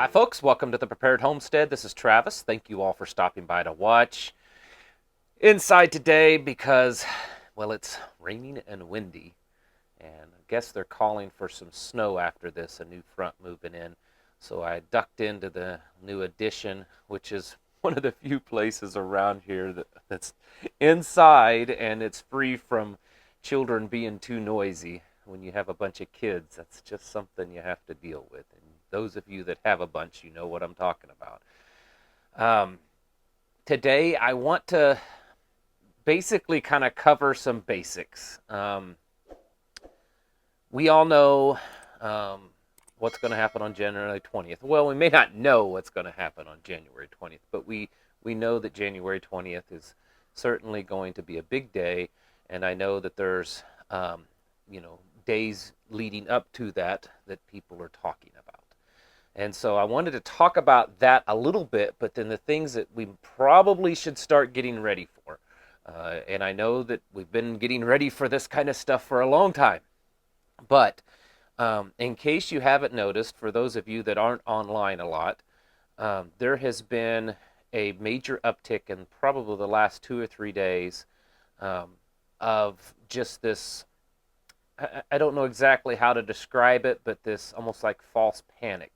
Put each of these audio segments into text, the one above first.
Hi, folks. Welcome to the Prepared Homestead. This is Travis. Thank you all for stopping by to watch. Inside today because, well, it's raining and windy, and I guess they're calling for some snow after this, a new front moving in. So I ducked into the new addition, which is one of the few places around here that's inside and it's free from children being too noisy. When you have a bunch of kids, that's just something you have to deal with. And those of you that have a bunch, you know what I'm talking about. Um, Today, I want to basically kind of cover some basics. We all know what's going to happen on January 20th. Well, we may not know what's going to happen on January 20th, but we know that January 20th is certainly going to be a big day, and I know that there's days leading up to that people are talking about. And so I wanted to talk about that a little bit, but then the things that we probably should start getting ready for. And I know that we've been getting ready for this kind of stuff for a long time. But in case you haven't noticed, for those of you that aren't online a lot, there has been a major uptick in probably the last 2 or 3 days um, of just this. I don't know exactly how to describe it, but this almost like false panic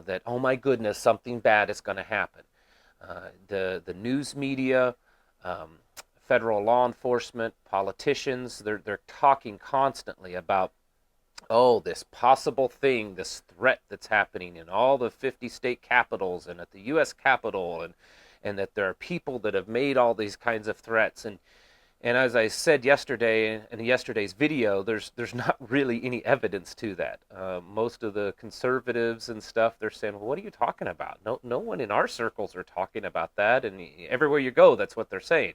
that, oh my goodness, something bad is going to happen. The news media, um, federal law enforcement, politicians, they're talking constantly about, oh, this possible thing, this threat that's happening in all the 50 state capitals and at the U.S. Capitol, and that there are people that have made all these kinds of threats. And as I said yesterday in yesterday's video, there's not really any evidence to that. Most of the conservatives and stuff, they're saying, well, what are you talking about? No one in our circles are talking about that, and everywhere you go, that's what they're saying.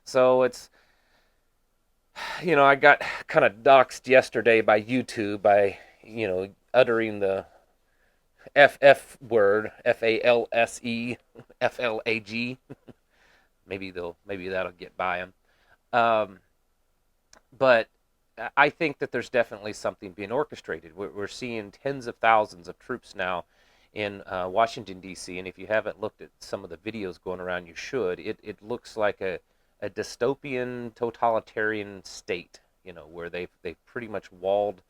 So it's, I got kind of doxxed yesterday by YouTube by, uttering the FF word, FALSE, maybe that'll get by them. Um, but I think that there's definitely something being orchestrated. We're seeing tens of thousands of troops now in Washington, D.C., and if you haven't looked at some of the videos going around, you should. It looks like a dystopian, totalitarian state, where they've pretty much walled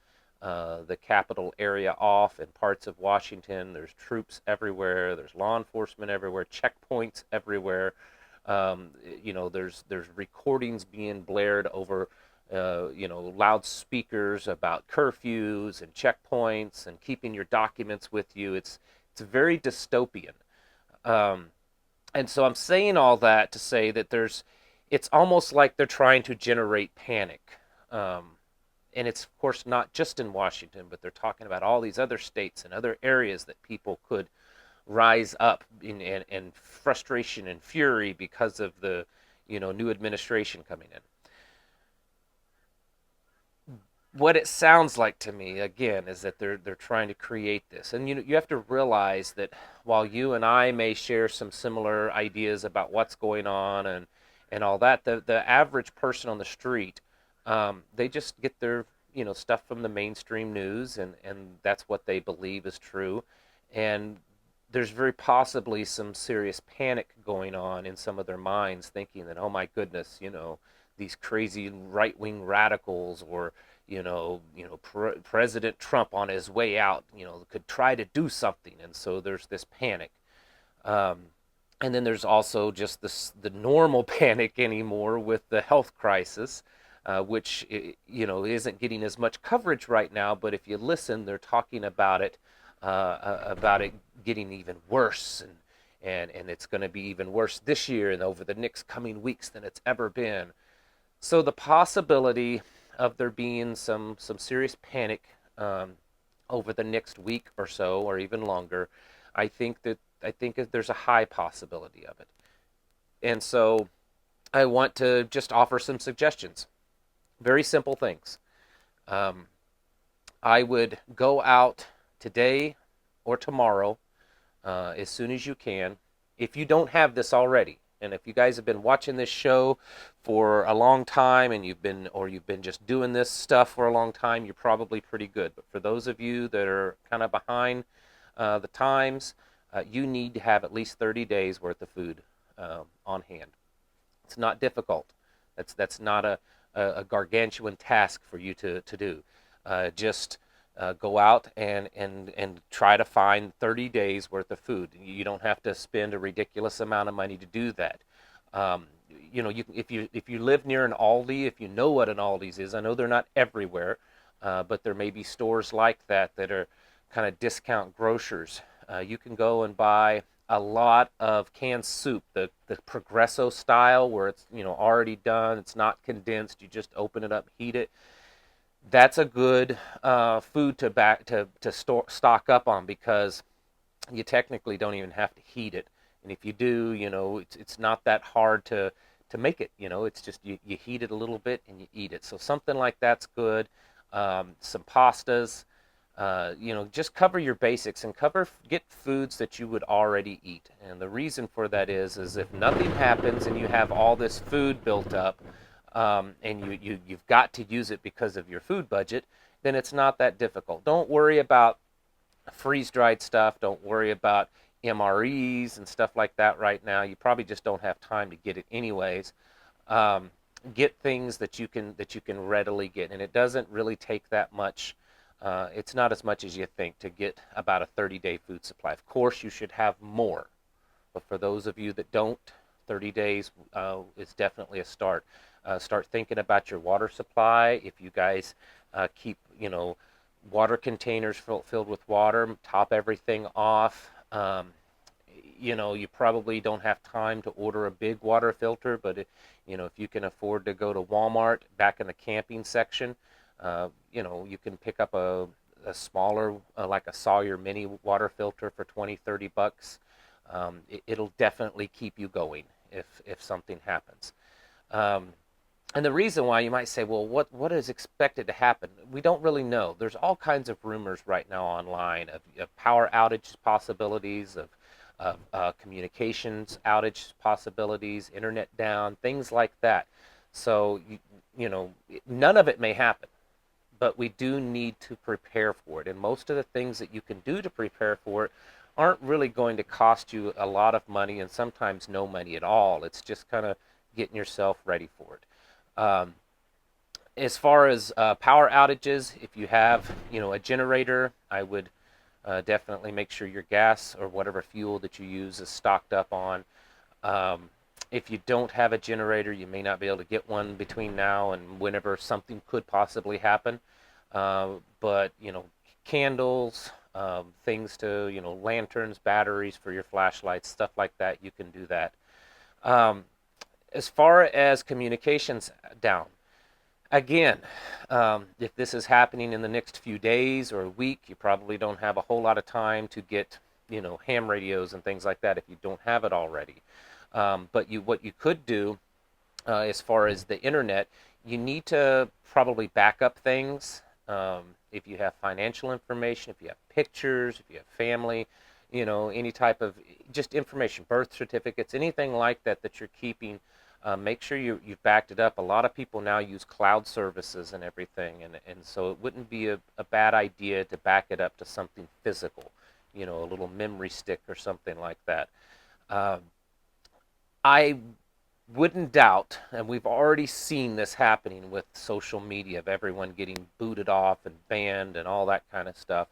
the capital area off in parts of Washington. There's troops everywhere. There's law enforcement everywhere. Checkpoints everywhere. There's recordings being blared over, loudspeakers about curfews and checkpoints and keeping your documents with you. It's very dystopian. Um, and so I'm saying all that to say that it's almost like they're trying to generate panic. And it's, of course, not just in Washington, but they're talking about all these other states and other areas that people could rise up in frustration and fury because of the new administration coming in. What it sounds like to me, again, is that they're trying to create this, and you have to realize that while you and I may share some similar ideas about what's going on and all that, the average person on the street, they just get their stuff from the mainstream news, and that's what they believe is true, and there's very possibly some serious panic going on in some of their minds, thinking that, oh my goodness, these crazy right-wing radicals, or President Trump on his way out, could try to do something, and so there's this panic. Um, and then there's also just the normal panic anymore with the health crisis, which isn't getting as much coverage right now. But if you listen, they're talking about it getting even worse, and it's going to be even worse this year and over the next coming weeks than it's ever been. So the possibility of there being some serious panic over the next week or so, or even longer, I think there's a high possibility of it. And so I want to just offer some suggestions. Very simple things. Um, I would go out today or tomorrow, as soon as you can, if you don't have this already. And if you guys have been watching this show for a long time, and you've been just doing this stuff for a long time, you're probably pretty good. But for those of you that are kind of behind, the times, you need to have at least 30 days worth of food on hand. It's not difficult. That's not a gargantuan task for you to do. Just go out and try to find 30 days worth of food. You don't have to spend a ridiculous amount of money to do that. Um, if you live near an Aldi, if you know what an Aldi's is, I know they're not everywhere, but there may be stores like that are kind of discount grocers. You can go and buy a lot of canned soup, the Progresso style, where it's already done. It's not condensed. You just open it up, heat it. That's a good food to stock up on, because you technically don't even have to heat it. And if you do, it's not that hard to make it. It's just you heat it a little bit and you eat it. So something like that's good. Some pastas. Just cover your basics and get foods that you would already eat. And the reason for that is if nothing happens and you have all this food built up, and you've got to use it because of your food budget, then it's not that difficult. Don't worry about freeze-dried stuff. Don't worry about MREs and stuff like that right now. You probably just don't have time to get it anyways. Um, get things that you can readily get, and it doesn't really take that much. It's not as much as you think to get about a 30-day food supply. Of course, you should have more, but for those of you that don't, 30 days is definitely a start. Start thinking about your water supply. If you guys keep, water containers filled with water, top everything off. You probably don't have time to order a big water filter, but if you can afford to go to Walmart back in the camping section, you can pick up a smaller, like a Sawyer mini water filter for 20-30 bucks. It'll definitely keep you going if something happens. Um, and the reason why, you might say, well, what is expected to happen? We don't really know. There's all kinds of rumors right now online of power outage possibilities, of communications outage possibilities, internet down, things like that. So, none of it may happen, but we do need to prepare for it. And most of the things that you can do to prepare for it aren't really going to cost you a lot of money, and sometimes no money at all. It's just kind of getting yourself ready for it. Um, as far as power outages, if you have, a generator, I would definitely make sure your gas or whatever fuel that you use is stocked up on. Um, if you don't have a generator, you may not be able to get one between now and whenever something could possibly happen. But candles, things to, lanterns, batteries for your flashlights, stuff like that, you can do that. Um, as far as communications down, again, if this is happening in the next few days or a week, you probably don't have a whole lot of time to get, ham radios and things like that if you don't have it already. But what you could do, as far as the internet, you need to probably back up things. If you have financial information, if you have pictures, if you have family, any type of just information, birth certificates, anything like that you're keeping, make sure you've backed it up. A lot of people now use cloud services and everything, and so it wouldn't be a bad idea to back it up to something physical, a little memory stick or something like that. Um, I wouldn't doubt, and we've already seen this happening with social media, of everyone getting booted off and banned and all that kind of stuff.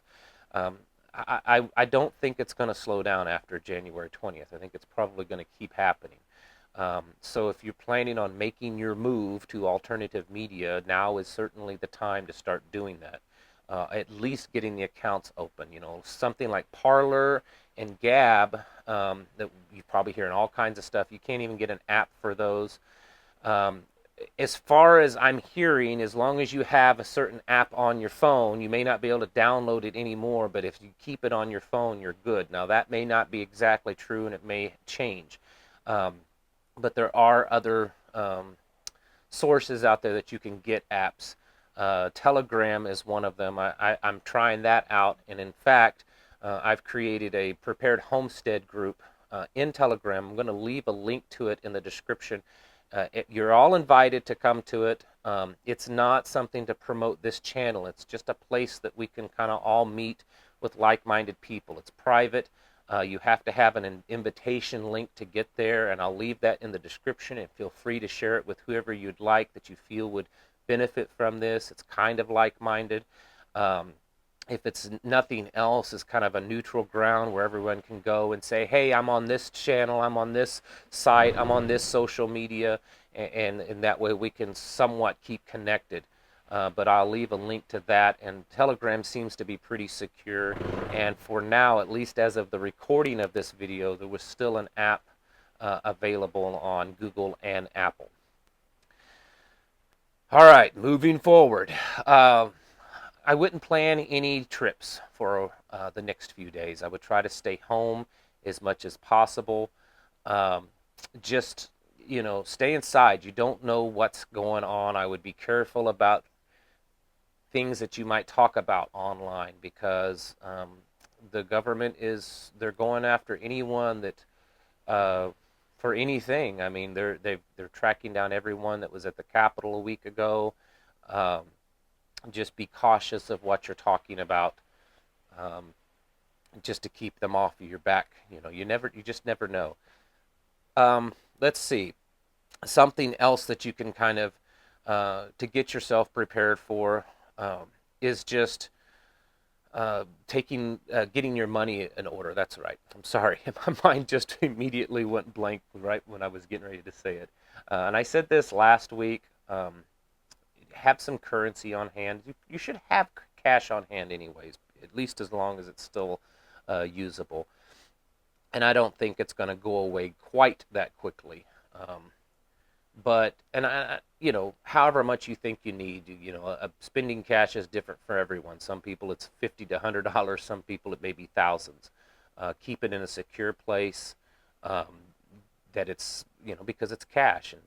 Um, I don't think it's going to slow down after January 20th. I think it's probably going to keep happening. So if you're planning on making your move to alternative media, now is certainly the time to start doing that. At least getting the accounts open. Something like Parler and Gab, that you probably hear in all kinds of stuff. You can't even get an app for those. Um, as far as I'm hearing, as long as you have a certain app on your phone, you may not be able to download it anymore, but if you keep it on your phone, you're good. Now, that may not be exactly true, and it may change. Um, but there are other sources out there that you can get apps. Telegram is one of them. I'm trying that out, and in fact, I've created a prepared homestead group in Telegram. I'm going to leave a link to it in the description. You're all invited to come to it. It's not something to promote this channel. It's just a place that we can kind of all meet with like-minded people. It's private. You have to have an invitation link to get there, and I'll leave that in the description, and feel free to share it with whoever you'd like that you feel would benefit from this. It's kind of like-minded. Um, if it's nothing else, is kind of a neutral ground where everyone can go and say, hey, I'm on this channel, I'm on this site, I'm on this social media, and that way we can somewhat keep connected. But I'll leave a link to that, and Telegram seems to be pretty secure, and for now, at least as of the recording of this video, there was still an app available on Google and Apple. All right, moving forward. I wouldn't plan any trips for the next few days. I would try to stay home as much as possible. Um, just, stay inside. You don't know what's going on. I would be careful about things that you might talk about online, because the government they're going after anyone that, for anything. I mean, they're tracking down everyone that was at the Capitol a week ago. Um, just be cautious of what you're talking about, um, just to keep them off of your back. You just never know. Let's see, something else that you can kind of, to get yourself prepared for, is just getting your money in order. That's right. I'm sorry. My mind just immediately went blank right when I was getting ready to say it. And I said this last week. Have some currency on hand. You should have cash on hand anyways, at least as long as it's still usable. And I don't think it's going to go away quite that quickly. However much you think you need, spending cash is different for everyone. Some people it's $50 to $100. Some people it may be thousands. Keep it in a secure place, um, that it's, because it's cash, and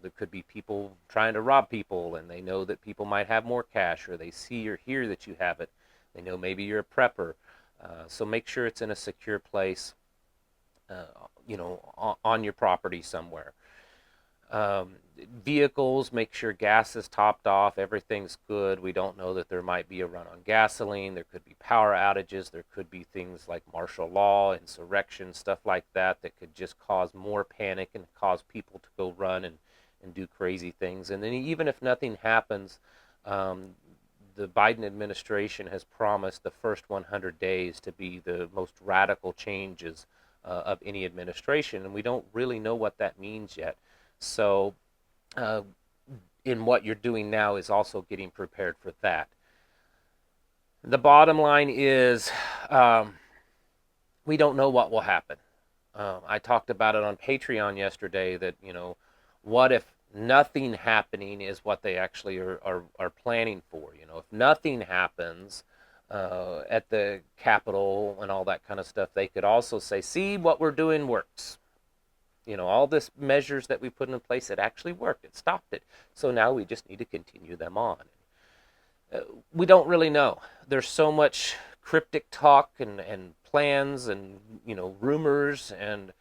there could be people trying to rob people, and they know that people might have more cash, or they see or hear that you have it. They know maybe you're a prepper. So make sure it's in a secure place, on your property somewhere. Um, Vehicles, make sure gas is topped off, everything's good. We don't know that there might be a run on gasoline. There could be power outages. There could be things like martial law, insurrection, stuff like that could just cause more panic and cause people to go run and do crazy things. And then even if nothing happens, um, the Biden administration has promised the first 100 days to be the most radical changes of any administration, and we don't really know what that means yet. So, uh, in what you're doing now is also getting prepared for that. The bottom line is, um, we don't know what will happen. I talked about it on Patreon yesterday that, what if nothing happening is what they actually are planning for? If nothing happens at the Capitol and all that kind of stuff, they could also say, see, what we're doing works. All this measures that we put in place, it actually worked. It stopped it. So now we just need to continue them on. We don't really know. There's so much cryptic talk and plans and rumors and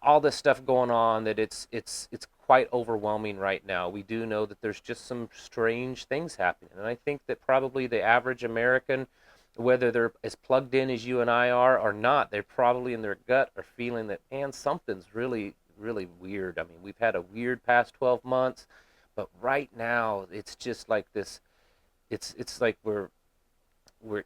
all this stuff going on that it's quite overwhelming right now. We do know that there's just some strange things happening, and I think that probably the average American, whether they're as plugged in as you and I are or not, they're probably in their gut are feeling that, man, something's really, really weird. I mean, we've had a weird past 12 months, but right now it's just like this. It's like we're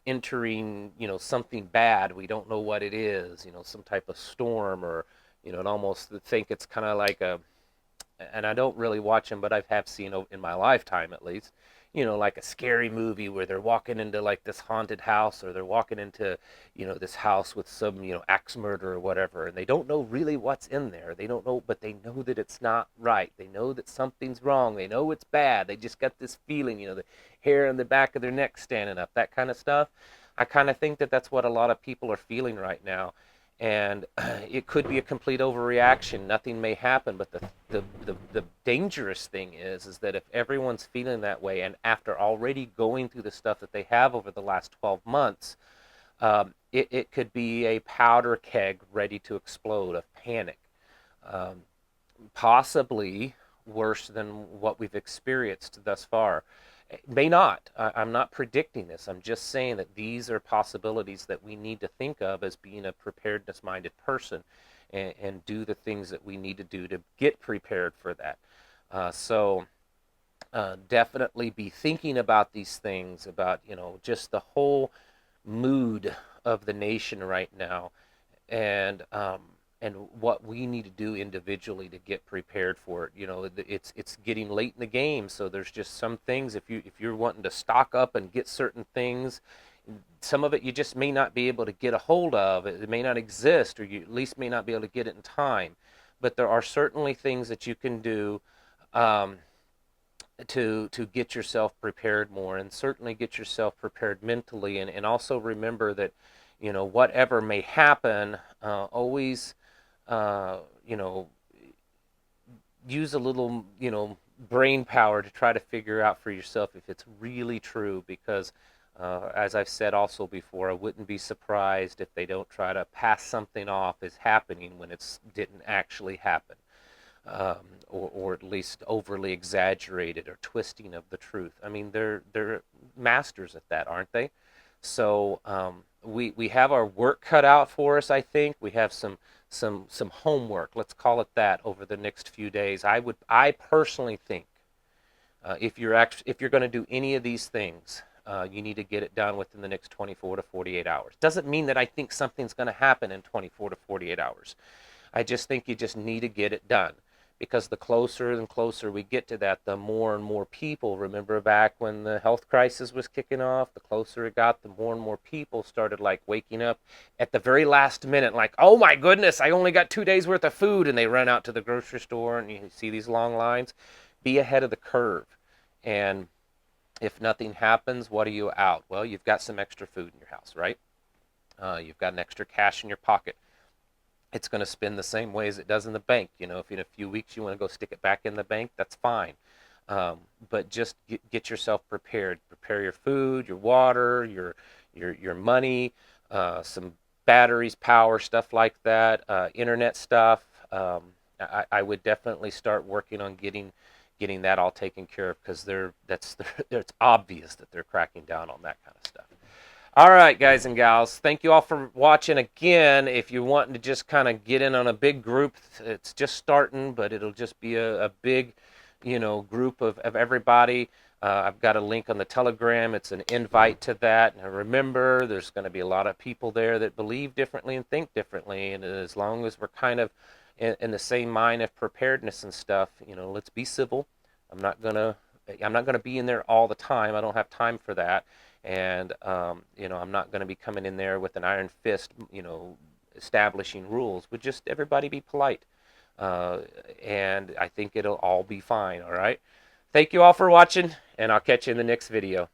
entering, something bad. We don't know what it is, some type of storm, or, and almost think it's kind of like and I don't really watch them, but I have seen in my lifetime at least, like a scary movie where they're walking into like this haunted house, or they're walking into, this house with some, axe murder or whatever, and they don't know really what's in there. They don't know, but they know that it's not right. They know that something's wrong. They know it's bad. They just got this feeling, the hair on the back of their neck standing up, that kind of stuff. I kind of think that that's what a lot of people are feeling right now. And it could be a complete overreaction. Nothing may happen, but the dangerous thing is that if everyone's feeling that way, and after already going through the stuff that they have over the last 12 months, it could be a powder keg ready to explode of panic, um, possibly worse than what we've experienced thus far. May not. I'm not predicting this. I'm just saying that these are possibilities that we need to think of as being a preparedness-minded person, and do the things that we need to do to get prepared for that. Definitely be thinking about these things, about, just the whole mood of the nation right now, and what we need to do individually to get prepared for it. It's getting late in the game, so there's just some things, if you're wanting to stock up and get certain things, some of it you just may not be able to get a hold of. It may not exist, or you at least may not be able to get it in time. But there are certainly things that you can do, um, to get yourself prepared more, and certainly get yourself prepared mentally, and also remember that, whatever may happen, always, uh, you know use a little, brain power to try to figure out for yourself if it's really true, because, as I've said also before, I wouldn't be surprised if they don't try to pass something off as happening when it didn't actually happen, or at least overly exaggerated or twisting of the truth. I mean, they're masters at that, aren't they? So, we have our work cut out for us. I think we have some homework. Let's call it that, over the next few days. I personally think, if you're going to do any of these things, you need to get it done within the next 24 to 48 hours. Doesn't mean that I think something's going to happen in 24 to 48 hours. I just think you just need to get it done, because the closer and closer we get to that, the more and more people. Remember back when the health crisis was kicking off, the closer it got, the more and more people started like waking up at the very last minute, like, oh my goodness, I only got 2 days worth of food, and they run out to the grocery store, and you see these long lines. Be ahead of the curve, and if nothing happens, what are you out? Well, you've got some extra food in your house, right? You've got an extra cash in your pocket. It's going to spin the same way as it does in the bank. If in a few weeks you want to go stick it back in the bank, that's fine. But just get yourself prepared. Prepare your food, your water, your money, some batteries, power, stuff like that, internet stuff. I would definitely start working on getting that all taken care of, because it's obvious that they're cracking down on that kind of stuff. All right, guys and gals, thank you all for watching again. If you're wanting to just kind of get in on a big group, it's just starting, but it'll just be a big, group of everybody. I've got a link on the Telegram. It's an invite to that. And remember, there's going to be a lot of people there that believe differently and think differently. And as long as we're kind of in the same mind of preparedness and stuff, let's be civil. I'm not gonna I'm not gonna be in there all the time. I don't have time for that. And I'm not going to be coming in there with an iron fist, establishing rules. But just everybody be polite, and I think it'll all be fine. All right. Thank you all for watching, and I'll catch you in the next video.